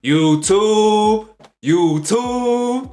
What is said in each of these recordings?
YouTube,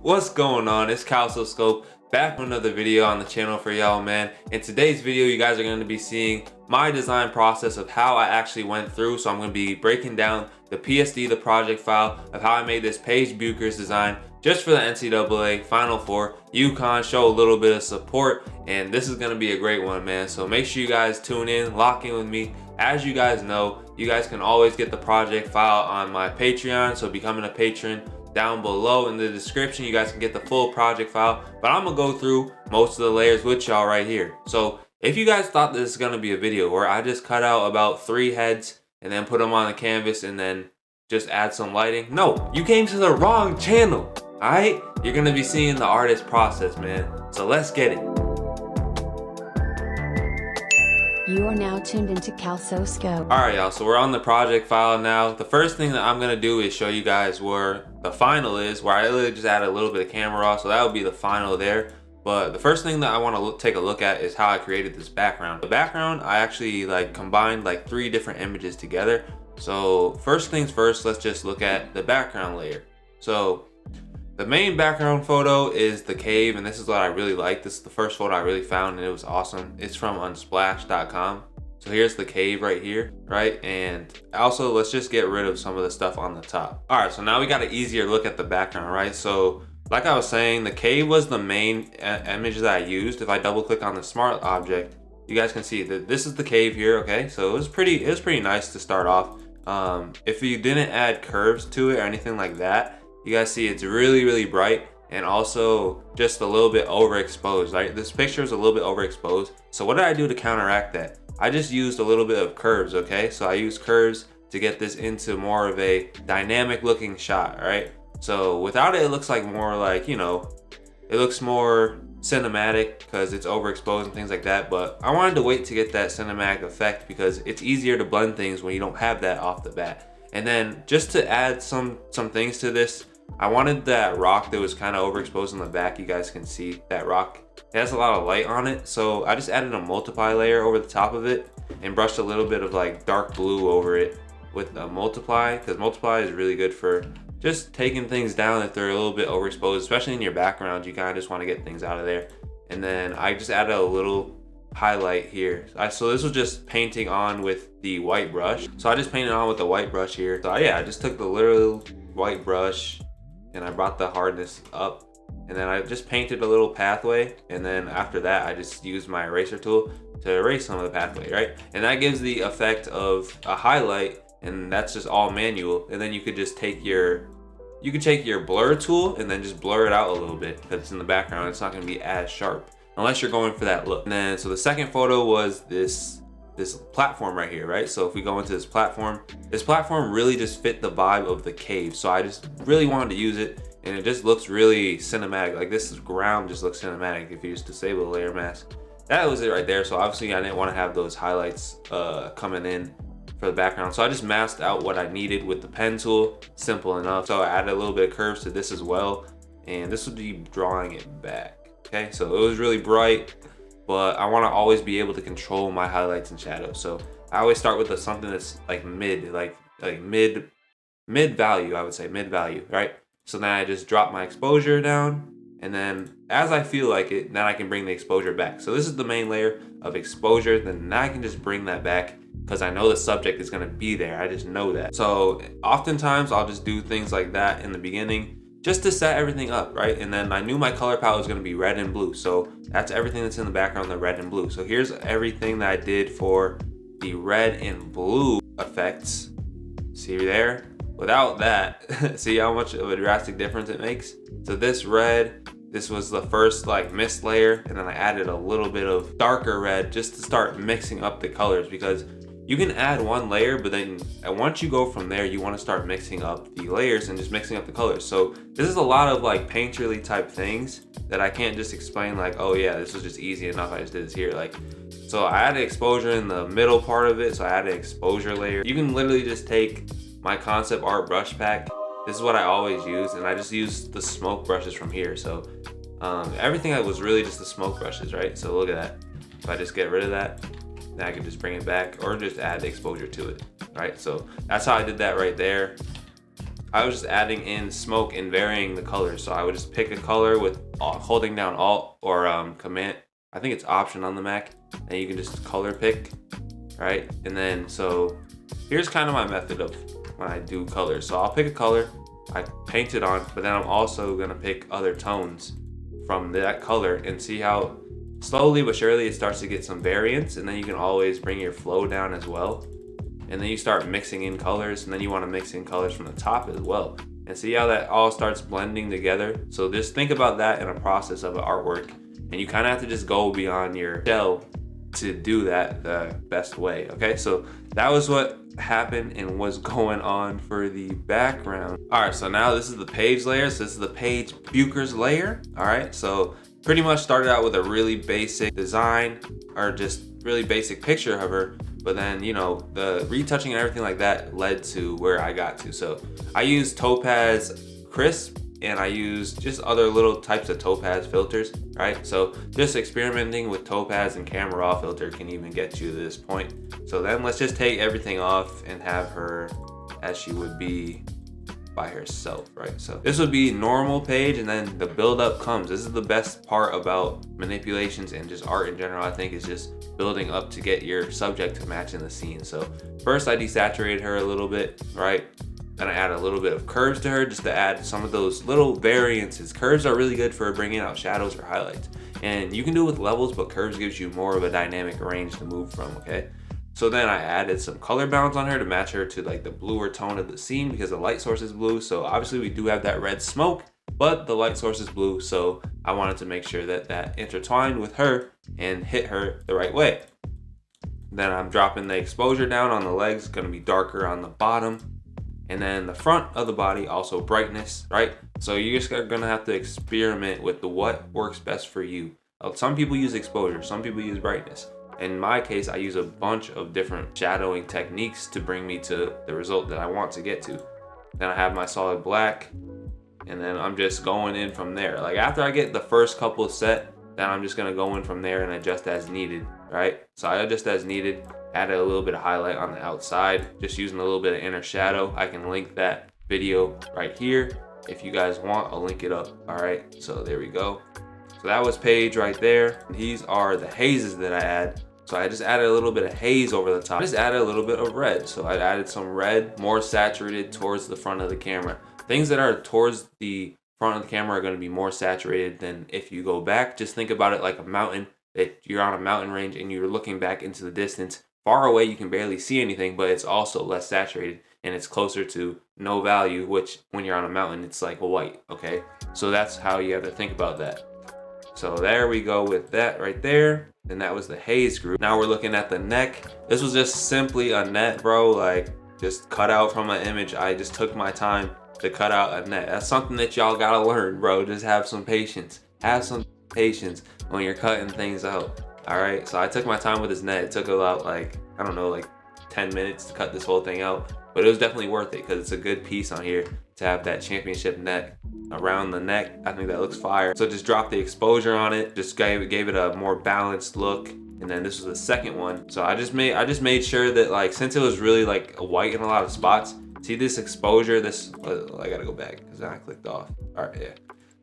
what's going on? It's CALSOSCOPED back with another video on the channel for y'all, man. In today's video, you guys are going to be seeing my design process of how I actually went through. So I'm going to be breaking down the PSD, the project file of how I made this Paige Bueckers design just for the NCAA Final Four UConn, show a little bit of support, and this is going to be a great one, man. So make sure you guys tune in, lock in with me. As you guys know, you guys can always get the project file on my Patreon, so becoming a patron down below in the description, you guys can get the full project file, but I'm gonna go through most of the layers with y'all right here. So if you guys thought this is gonna be a video where I just cut out about 3 heads and then put them on the canvas and then just add some lighting, no, you came to the wrong channel, all right? You're gonna be seeing the artist process, man. So let's get it. You are now tuned into CALSOSCOPED. Alright y'all, so we're on the project file now. The first thing that I'm going to do is show you guys where the final is, where I literally just added a little bit of camera raw, so that would be the final there. But the first thing that I want to take a look at is how I created this background. The background, I actually combined 3 different images together. So first things first, let's just look at the background layer. So the main background photo is the cave, and this is what I really like. This is the first photo I really found, and it was awesome. It's from unsplash.com. So here's the cave right here, right? And also, let's just get rid of some of the stuff on the top. All right, so now we got an easier look at the background, right? So like I was saying, the cave was the main image that I used. If I double click on the smart object, you guys can see that this is the cave here, okay? So it was pretty nice to start off. If you didn't add curves to it or anything like that, you guys see it's really bright and also just a little bit overexposed, right? This picture is a little bit overexposed. So what did I do to counteract that? I just used a little bit of curves, okay? So I used curves to get this into more of a dynamic looking shot, right? So without it, it looks like more like, you know, it looks more cinematic because it's overexposed and things like that. But I wanted to wait to get that cinematic effect because it's easier to blend things when you don't have that off the bat. And then just to add some things to this, I wanted that rock that was kind of overexposed in the back. You guys can see that rock. It has a lot of light on it. So I just added a multiply layer over the top of it and brushed a little bit of dark blue over it with a multiply, because multiply is really good for just taking things down if they're a little bit overexposed, especially in your background. You kind of just want to get things out of there. And then I just added a little highlight here. So this was just painting on with the white brush. So I just painted on with the white brush here. So yeah, I just took the literal white brush and I brought the hardness up, and then I just painted a little pathway, and then after that I just used my eraser tool to erase some of the pathway, right? And that gives the effect of a highlight, and that's just all manual. And then you could just take your blur tool and then just blur it out a little bit because it's in the background. It's not going to be as sharp unless you're going for that look. And then so the second photo was this platform right here, right? So if we go into this platform really just fit the vibe of the cave. So I just really wanted to use it, and it just looks really cinematic. Like this ground just looks cinematic if you just disable the layer mask. That was it right there. So obviously I didn't want to have those highlights coming in for the background. So I just masked out what I needed with the pen tool, simple enough. So I added a little bit of curves to this as well, and this would be drawing it back. Okay, so it was really bright, but I want to always be able to control my highlights and shadows. So I always start with something that's mid value, I would say mid value, right? So then I just drop my exposure down, and then as I feel like it, then I can bring the exposure back. So this is the main layer of exposure. Then now I can just bring that back because I know the subject is going to be there. I just know that. So oftentimes I'll just do things like that in the beginning just to set everything up, right? And then I knew my color palette was going to be red and blue. So that's everything that's in the background, the red and blue. So here's everything that I did for the red and blue effects. See there? Without that, see how much of a drastic difference it makes? So this red, this was the first mist layer, and then I added a little bit of darker red just to start mixing up the colors, because you can add one layer, but then once you go from there, you want to start mixing up the layers and just mixing up the colors. So this is a lot of painterly type things that I can't just explain oh yeah, this was just easy enough, I just did this here. So I added exposure in the middle part of it, so I added exposure layer. You can literally just take my concept art brush pack. This is what I always use, and I just use the smoke brushes from here. So everything that was really just the smoke brushes, right? So look at that. If I just get rid of that, then I can just bring it back or just add the exposure to it, right? So that's how I did that right there. I was just adding in smoke and varying the colors. So I would just pick a color with holding down Alt or Command. I think it's Option on the Mac, and you can just color pick, right? And then, so here's kind of my method of when I do colors. So I'll pick a color, I paint it on, but then I'm also gonna pick other tones from that color and see how slowly but surely it starts to get some variance. And then you can always bring your flow down as well. And then you start mixing in colors, and then you want to mix in colors from the top as well, and see how that all starts blending together. So just think about that in a process of an artwork, and you kind of have to just go beyond your shell to do that the best way. Okay, so that was what happened and was going on for the background. All right, so now this is the Paige layer. So this is the Paige Bueckers layer. All right, so pretty much started out with a really basic design, or just really basic picture of her. But then, you know, the retouching and everything like that led to where I got to. So I used Topaz Crisp, and I used just other little types of Topaz filters, right? So just experimenting with Topaz and Camera Raw filter can even get you to this point. So then let's just take everything off and have her as she would be by herself, right? So this would be normal Paige, and then the build-up comes. This is the best part about manipulations and just art in general, I think, is just building up to get your subject to match in the scene. So first I desaturated her a little bit, right? Then I add a little bit of curves to her just to add some of those little variances. Curves are really good for bringing out shadows or highlights. And you can do it with levels, but curves gives you more of a dynamic range to move from, okay? So then I added some color balance on her to match her to like the bluer tone of the scene, because the light source is blue. So obviously we do have that red smoke, but the light source is blue. So I wanted to make sure that that intertwined with her and hit her the right way. Then I'm dropping the exposure down on the legs, gonna be darker on the bottom. And then the front of the body, also brightness, right? So you just are gonna have to experiment with what works best for you. Some people use exposure, some people use brightness. In my case, I use a bunch of different shadowing techniques to bring me to the result that I want to get to. Then I have my solid black, and then I'm just going in from there. Like after I get the first couple set, then I'm just gonna go in from there and adjust as needed, right? So I adjust as needed, added a little bit of highlight on the outside, just using a little bit of inner shadow. I can link that video right here. If you guys want, I'll link it up, all right? So there we go. So that was Paige right there. These are the hazes that I add. So I just added a little bit of haze over the top. I just added a little bit of red. So I added some red, more saturated towards the front of the camera. Things that are towards the front of the camera are gonna be more saturated than if you go back. Just think about it like a mountain, that you're on a mountain range and you're looking back into the distance. Far away, you can barely see anything, but it's also less saturated and it's closer to no value, which when you're on a mountain, it's like white, okay? So that's how you have to think about that. So there we go with that right there. And that was the haze group. Now we're looking at the neck. This was just simply a net, bro. Like just cut out from an image. I just took my time to cut out a net. That's something that y'all gotta learn, bro. Just have some patience. Have some patience when you're cutting things out. All right, so I took my time with this net. It took about like, I don't know, like 10 minutes to cut this whole thing out. But it was definitely worth it because it's a good piece on here to have that championship neck around the neck. I think that looks fire. So just drop the exposure on it, just gave it a more balanced look. And then this was the second one. So I just made sure that, like, since it was really like white in a lot of spots, see this exposure, this, I gotta go back because I clicked off. All right, yeah.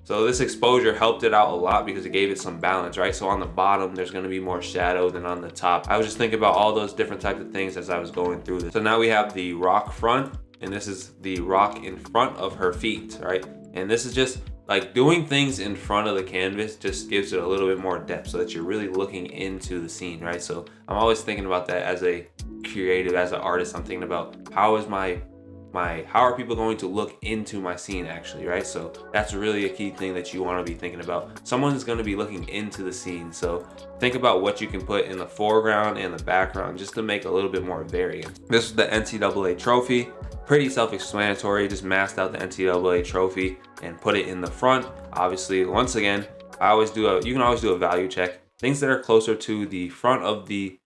So this exposure helped it out a lot because it gave it some balance, right? So on the bottom, there's gonna be more shadow than on the top. I was just thinking about all those different types of things as I was going through this. So now we have the rock front, and this is the rock in front of her feet, right? And this is just like doing things in front of the canvas just gives it a little bit more depth so that you're really looking into the scene, right? So I'm always thinking about that as a creative, as an artist. I'm thinking about how are people going to look into my scene actually, right? So that's really a key thing that you want to be thinking about. Someone's going to be looking into the scene. So think about what you can put in the foreground and the background just to make a little bit more variance. This is the NCAA trophy. Pretty self-explanatory. Just masked out the NCAA trophy and put it in the front. Obviously, once again, you can always do a value check. Things that are closer to the front of the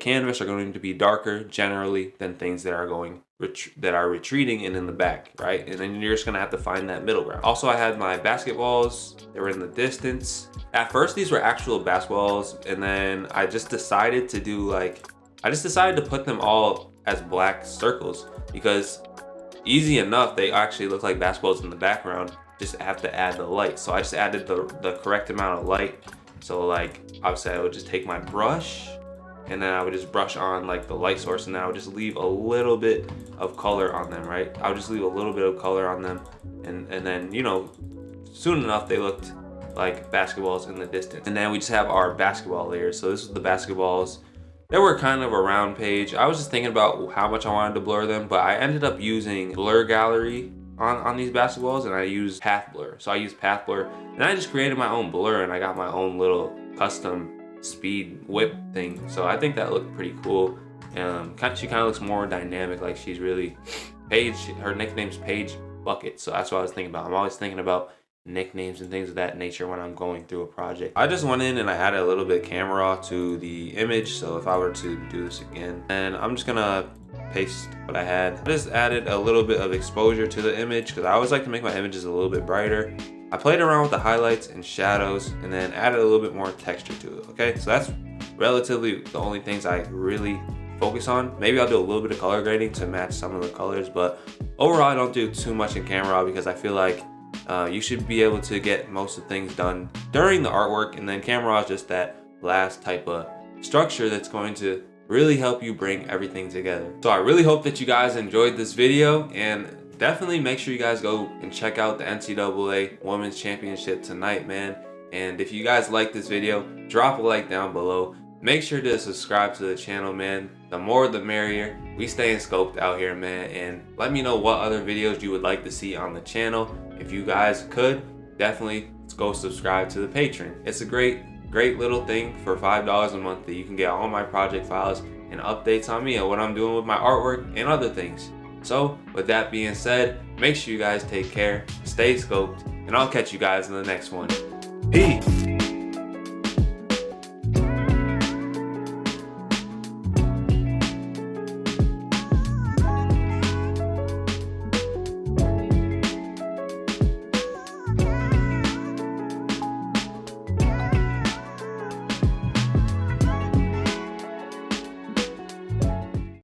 canvas are going to be darker generally than things that are retreating and in the back, right? And then you're just gonna have to find that middle ground. Also, I had my basketballs. They were in the distance. At first, these were actual basketballs, and then I just decided to put them all as black circles because easy enough. They actually look like basketballs in the background. Just have to add the light. So I just added the correct amount of light. So like obviously I would just take my brush and then I would just brush on like the light source, and then I would just leave a little bit of color on them, right? I would just leave a little bit of color on them, and then, you know, soon enough they looked like basketballs in the distance. And then we just have our basketball layers. So this is the basketballs. They were kind of a round page. I was just thinking about how much I wanted to blur them, but I ended up using blur gallery on these basketballs, and I used path blur. So I used path blur, and I just created my own blur, and I got my own little custom speed whip thing. So I think that looked pretty cool. She kind of looks more dynamic, like she's really Paige. Her nickname's Paige Bucket. So that's what I was thinking about. I'm always thinking about nicknames and things of that nature when I'm going through a project. I just went in and I added a little bit of camera raw to the image. So if I were to do this again, and I'm just gonna paste what I had. I just added a little bit of exposure to the image because I always like to make my images a little bit brighter. I played around with the highlights and shadows and then added a little bit more texture to it. Okay, so that's relatively the only things I really focus on. Maybe I'll do a little bit of color grading to match some of the colors, but overall I don't do too much in camera raw because I feel like you should be able to get most of the things done during the artwork, and then camera raw is just that last type of structure that's going to really help you bring everything together. So I really hope that you guys enjoyed this video, and definitely make sure you guys go and check out the NCAA Women's Championship tonight, man. And if you guys like this video, drop a like down below. Make sure to subscribe to the channel, man. The more the merrier. We staying scoped out here, man. And let me know what other videos you would like to see on the channel. If you guys could, definitely go subscribe to the Patreon. It's a great little thing for $5 a month that you can get all my project files and updates on me and what I'm doing with my artwork and other things. So with that being said, make sure you guys take care, stay scoped, and I'll catch you guys in the next one. Peace.